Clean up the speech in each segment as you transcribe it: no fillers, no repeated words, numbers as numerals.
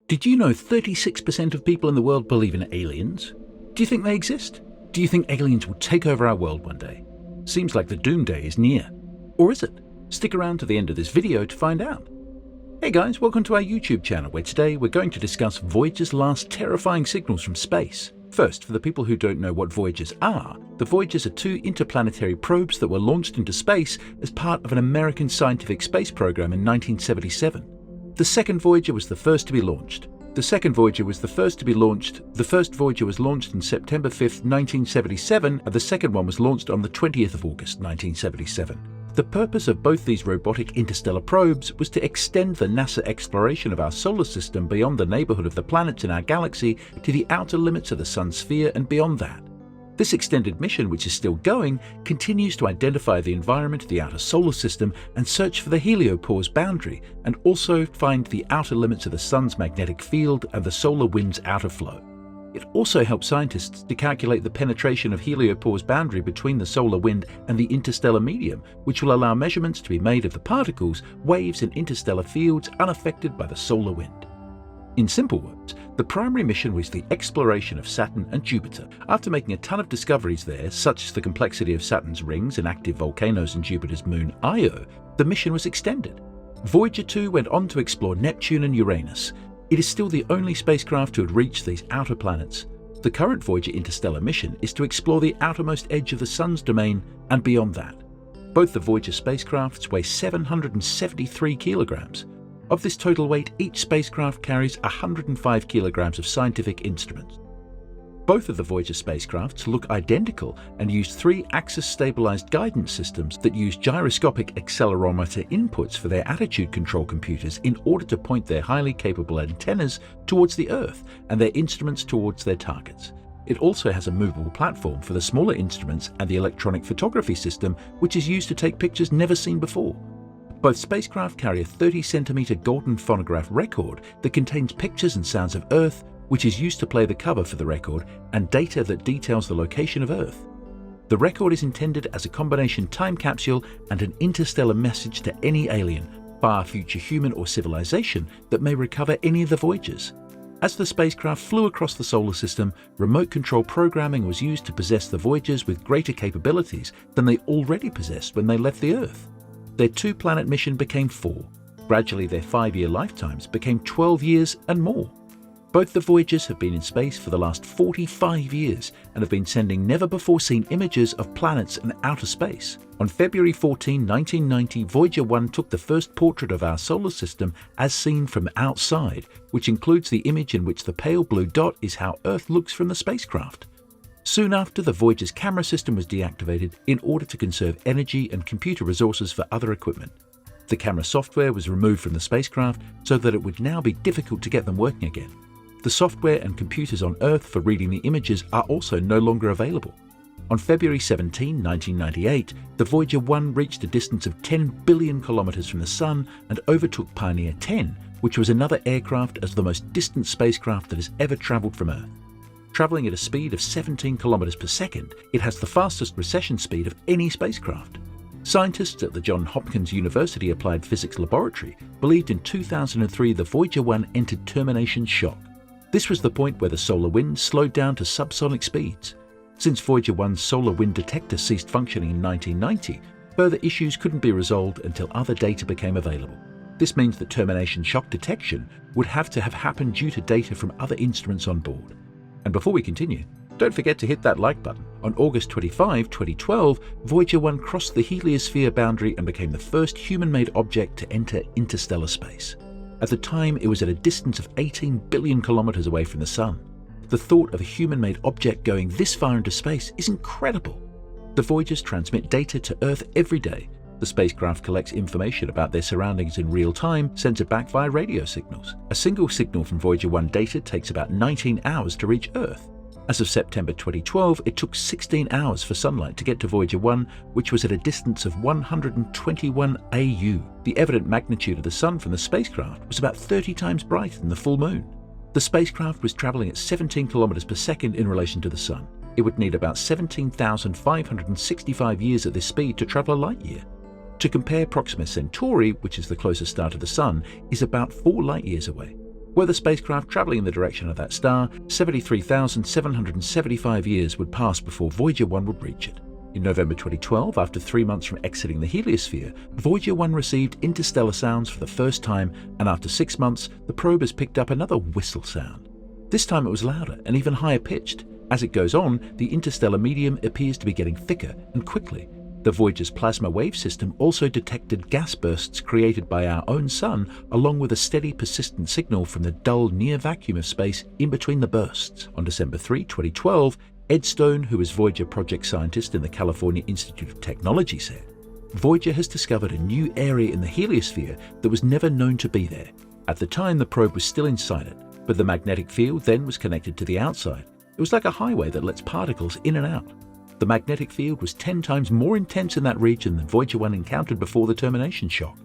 Did you know 36% of people in the world believe in aliens? Do you think they exist? Do you think aliens will take over our world one day? Seems like the doomsday is near. Or is it? Stick around to the end of this video to find out. Hey guys, welcome to our YouTube channel, where today we're going to discuss Voyager's last terrifying signals from space. First, for the people who don't know what Voyagers are, the Voyagers are two interplanetary probes that were launched into space as part of an American scientific space program in 1977. The second Voyager was the first to be launched. The first Voyager was launched on September 5, 1977, and the second one was launched on the 20th of August, 1977. The purpose of both these robotic interstellar probes was to extend the NASA exploration of our solar system beyond the neighborhood of the planets in our galaxy to the outer limits of the Sun's sphere and beyond that. This extended mission, which is still going, continues to identify the environment of the outer solar system and search for the heliopause boundary, and also find the outer limits of the Sun's magnetic field and the solar wind's outer flow. It also helps scientists to calculate the penetration of heliopause boundary between the solar wind and the interstellar medium, which will allow measurements to be made of the particles, waves, and interstellar fields unaffected by the solar wind. In simple words, the primary mission was the exploration of Saturn and Jupiter. After making a ton of discoveries there, such as the complexity of Saturn's rings and active volcanoes and Jupiter's moon Io, the mission was extended. Voyager 2 went on to explore Neptune and Uranus. It is still the only spacecraft to have reached these outer planets. The current Voyager interstellar mission is to explore the outermost edge of the Sun's domain and beyond that. Both the Voyager spacecrafts weigh 773 kilograms. Of this total weight, each spacecraft carries 105 kilograms of scientific instruments. Both of the Voyager spacecrafts look identical and use three axis-stabilized guidance systems that use gyroscopic accelerometer inputs for their attitude control computers in order to point their highly capable antennas towards the Earth and their instruments towards their targets. It also has a movable platform for the smaller instruments and the electronic photography system, which is used to take pictures never seen before. Both spacecraft carry a 30-centimeter golden phonograph record that contains pictures and sounds of Earth, which is used to play the cover for the record, and data that details the location of Earth. The record is intended as a combination time capsule and an interstellar message to any alien, far future human or civilization, that may recover any of the Voyagers. As the spacecraft flew across the solar system, remote control programming was used to possess the Voyagers with greater capabilities than they already possessed when they left the Earth. Their two-planet mission became 4. Gradually, their 5-year lifetimes became 12 years and more. Both the Voyagers have been in space for the last 45 years and have been sending never-before-seen images of planets and outer space. On February 14, 1990, Voyager 1 took the first portrait of our solar system as seen from outside, which includes the image in which the pale blue dot is how Earth looks from the spacecraft. Soon after, the Voyager's camera system was deactivated in order to conserve energy and computer resources for other equipment. The camera software was removed from the spacecraft so that it would now be difficult to get them working again. The software and computers on Earth for reading the images are also no longer available. On February 17, 1998, the Voyager 1 reached a distance of 10 billion kilometers from the Sun and overtook Pioneer 10, which was another aircraft as the most distant spacecraft that has ever traveled from Earth. Traveling at a speed of 17 kilometers per second, it has the fastest recession speed of any spacecraft. Scientists at the Johns Hopkins University Applied Physics Laboratory believed in 2003 the Voyager 1 entered termination shock. This was the point where the solar wind slowed down to subsonic speeds. Since Voyager 1's solar wind detector ceased functioning in 1990, further issues couldn't be resolved until other data became available. This means that termination shock detection would have to have happened due to data from other instruments on board. And before we continue, don't forget to hit that like button. On August 25, 2012, Voyager 1 crossed the heliosphere boundary and became the first human-made object to enter interstellar space. At the time, it was at a distance of 18 billion kilometers away from the Sun. The thought of a human-made object going this far into space is incredible. The Voyagers transmit data to Earth every day. The spacecraft collects information about their surroundings in real time, sends it back via radio signals. A single signal from Voyager 1 data takes about 19 hours to reach Earth. As of September 2012, it took 16 hours for sunlight to get to Voyager 1, which was at a distance of 121 AU. The evident magnitude of the Sun from the spacecraft was about 30 times brighter than the full moon. The spacecraft was traveling at 17 kilometers per second in relation to the Sun. It would need about 17,565 years at this speed to travel a light year. To compare, Proxima Centauri, which is the closest star to the Sun, is about 4 light-years away. Were the spacecraft traveling in the direction of that star, 73,775 years would pass before Voyager 1 would reach it. In November 2012, after 3 months from exiting the heliosphere, Voyager 1 received interstellar sounds for the first time, and after 6 months, the probe has picked up another whistle sound. This time it was louder and even higher pitched. As it goes on, the interstellar medium appears to be getting thicker and quickly. The Voyager's plasma wave system also detected gas bursts created by our own Sun, along with a steady, persistent signal from the dull near vacuum of space in between the bursts. On December 3, 2012, Ed Stone, who is Voyager project scientist in the California Institute of Technology, said, "Voyager has discovered a new area in the heliosphere that was never known to be there. At the time, the probe was still inside it, but the magnetic field then was connected to the outside. It was like a highway that lets particles in and out. The magnetic field was 10 times more intense in that region than Voyager 1 encountered before the termination shock.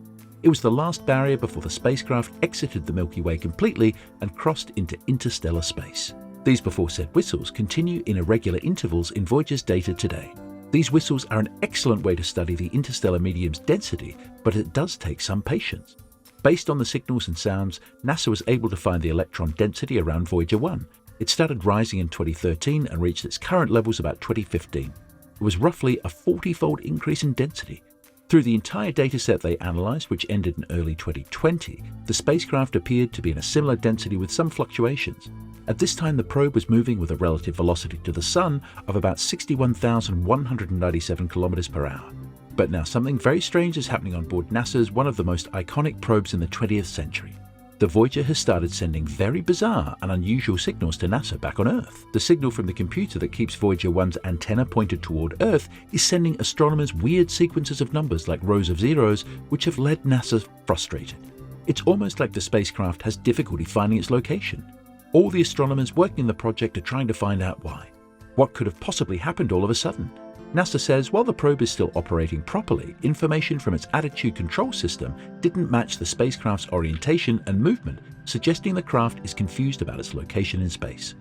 It was the last barrier before the spacecraft exited the Milky Way completely and crossed into interstellar space." These before-said whistles continue in irregular intervals in Voyager's data today. These whistles are an excellent way to study the interstellar medium's density, but it does take some patience. Based on the signals and sounds, NASA was able to find the electron density around Voyager 1. It started rising in 2013 and reached its current levels about 2015. It was roughly a 40-fold increase in density. Through the entire dataset they analyzed, which ended in early 2020, the spacecraft appeared to be in a similar density with some fluctuations. At this time, the probe was moving with a relative velocity to the Sun of about 61,197 kilometers per hour. But now something very strange is happening on board NASA's one of the most iconic probes in the 20th century. The Voyager has started sending very bizarre and unusual signals to NASA back on Earth. The signal from the computer that keeps Voyager 1's antenna pointed toward Earth is sending astronomers weird sequences of numbers like rows of zeros, which have led NASA frustrated. It's almost like the spacecraft has difficulty finding its location. All the astronomers working in the project are trying to find out why. What could have possibly happened all of a sudden? NASA says while the probe is still operating properly, information from its attitude control system didn't match the spacecraft's orientation and movement, suggesting the craft is confused about its location in space.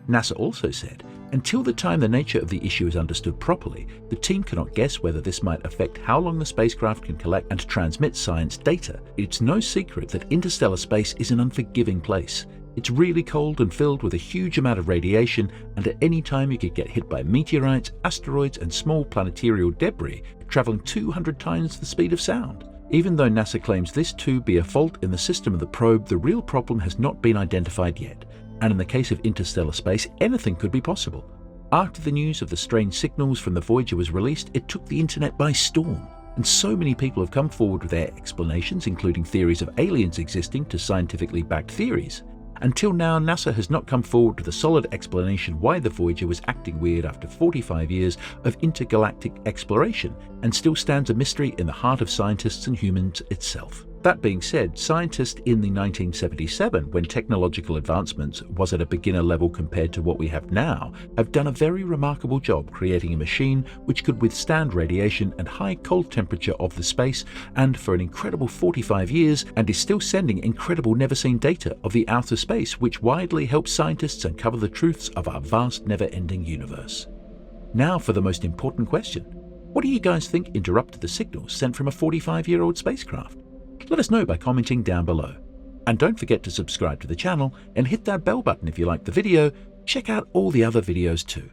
NASA also said, until the time the nature of the issue is understood properly, the team cannot guess whether this might affect how long the spacecraft can collect and transmit science data. It's no secret that interstellar space is an unforgiving place. It's really cold and filled with a huge amount of radiation, and at any time you could get hit by meteorites, asteroids, and small planetary debris traveling 200 times the speed of sound. Even though NASA claims this to be a fault in the system of the probe, the real problem has not been identified yet. And in the case of interstellar space, anything could be possible. After the news of the strange signals from the Voyager was released, it took the internet by storm. And so many people have come forward with their explanations, including theories of aliens existing to scientifically backed theories. Until now, NASA has not come forward with a solid explanation why the Voyager was acting weird after 45 years of intergalactic exploration, and still stands a mystery in the heart of scientists and humans itself. That being said, scientists in the 1977, when technological advancements was at a beginner level compared to what we have now, have done a very remarkable job creating a machine which could withstand radiation and high cold temperature of the space, and for an incredible 45 years, and is still sending incredible never-seen data of the outer space, which widely helps scientists uncover the truths of our vast never-ending universe. Now for the most important question. What do you guys think interrupted the signals sent from a 45-year-old spacecraft? Let us know by commenting down below. And don't forget to subscribe to the channel and hit that bell button if you liked the video. Check out all the other videos too.